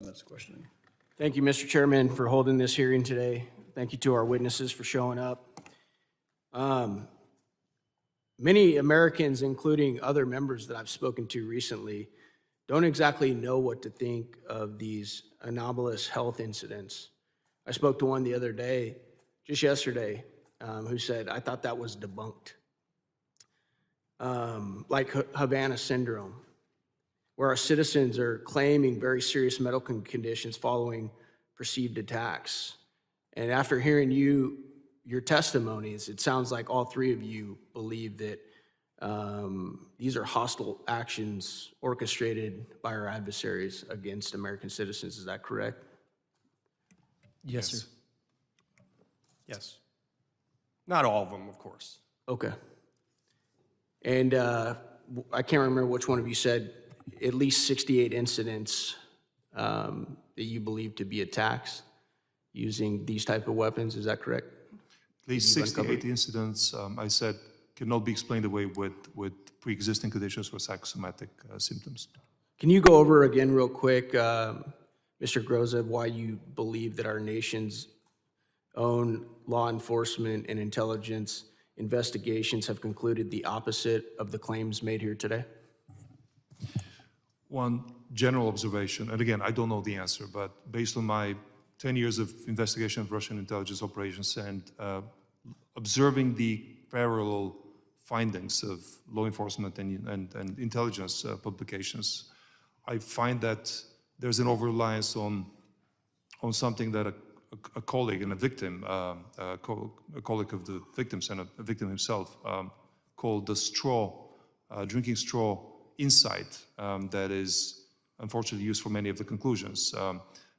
That's questioning. Thank you, Mr. Chairman, for holding this hearing today. Thank you to our witnesses for showing up. Many Americans, including other members that I've spoken to recently, don't exactly know what to think of these anomalous health incidents. I spoke to one the other day, just yesterday, who said, I thought that was debunked. Like Havana syndrome, where our citizens are claiming very serious medical conditions following perceived attacks. And after hearing your testimonies, it sounds like all three of you believe that these are hostile actions orchestrated by our adversaries against American citizens. Is that correct? Yes, sir. Yes. Not all of them, of course. Okay. And I can't remember which one of you said at least 68 incidents that you believe to be attacks using these type of weapons. Is that correct? At least You've 68 uncovered? incidents, I said, cannot be explained away with pre-existing conditions or psychosomatic symptoms. Can you go over again real quick, Mr. Grozev, why you believe that our nation's own law enforcement and intelligence investigations have concluded the opposite of the claims made here today? One general observation, and again, I don't know the answer, but based on my 10 years of investigation of Russian intelligence operations and observing the parallel findings of law enforcement and intelligence publications, I find that there's an over-reliance on something that a colleague and a victim, a colleague of the victims and a victim himself, called the drinking straw insight that is unfortunately used for many of the conclusions.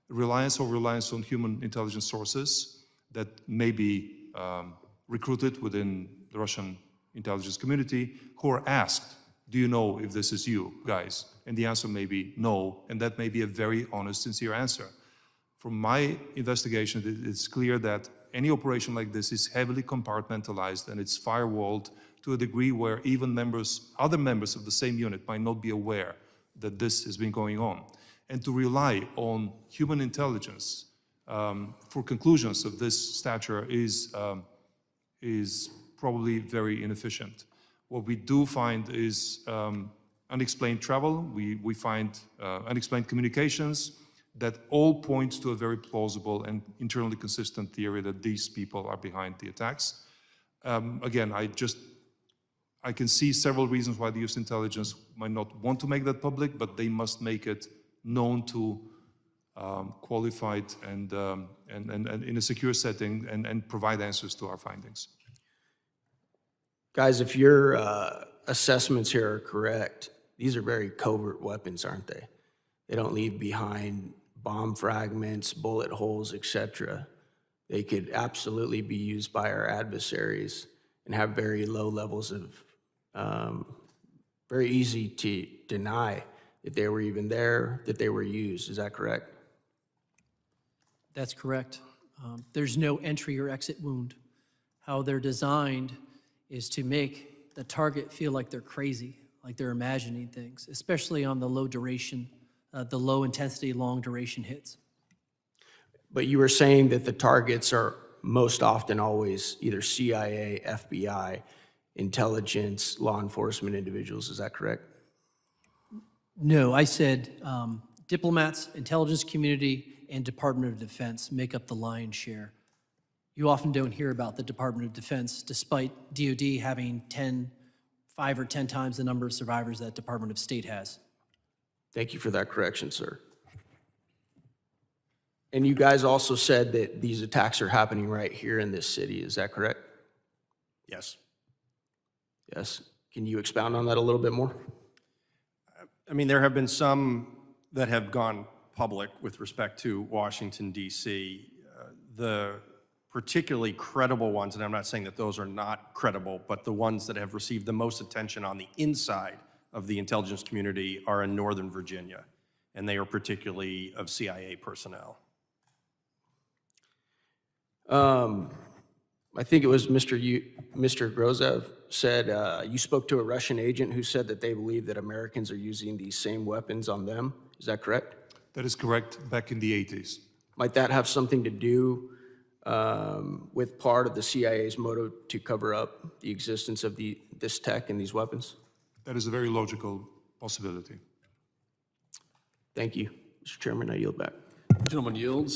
Reliance on human intelligence sources that may be recruited within the Russian intelligence community, who are asked, do you know if this is you guys? And the answer may be no, and that may be a very honest, sincere answer. From my investigation, it's clear that any operation like this is heavily compartmentalized and it's firewalled to a degree where even other members of the same unit might not be aware that this has been going on. And to rely on human intelligence for conclusions of this stature is probably very inefficient. What we do find is unexplained travel. We find unexplained communications that all point to a very plausible and internally consistent theory that these people are behind the attacks. Again, I can see several reasons why the US intelligence might not want to make that public, but they must make it known to qualified and in a secure setting and provide answers to our findings. Guys, if your assessments here are correct, these are very covert weapons, aren't they? They don't leave behind bomb fragments, bullet holes, etc. They could absolutely be used by our adversaries and have very low levels of, very easy to deny that they were even there, that they were used. Is that correct? That's correct. There's no entry or exit wound. How they're designed is to make the target feel like they're crazy, like they're imagining things, especially on the low duration, the low intensity, long duration hits. But you were saying that the targets are most often always either CIA, FBI, intelligence, law enforcement individuals. Is that correct? No, I said diplomats, intelligence community, and Department of Defense make up the lion's share. You often don't hear about the Department of Defense, despite DoD having 5 or 10 times the number of survivors that Department of State has. Thank you for that correction, sir. And you guys also said that these attacks are happening right here in this city. Is that correct? Yes. Yes. Can you expound on that a little bit more? I mean, there have been some that have gone public with respect to Washington, D.C. The particularly credible ones, and I'm not saying that those are not credible, but the ones that have received the most attention on the inside of the intelligence community are in Northern Virginia, and they are particularly of CIA personnel. I think it was Mr. Grozev said you spoke to a Russian agent who said that they believe that Americans are using these same weapons on them. Is that correct? That is correct, back in the 80s. Might that have something to do with part of the CIA's motive to cover up the existence of this tech and these weapons? That is a very logical possibility. Thank you. Mr. Chairman, I yield back. Gentleman yields.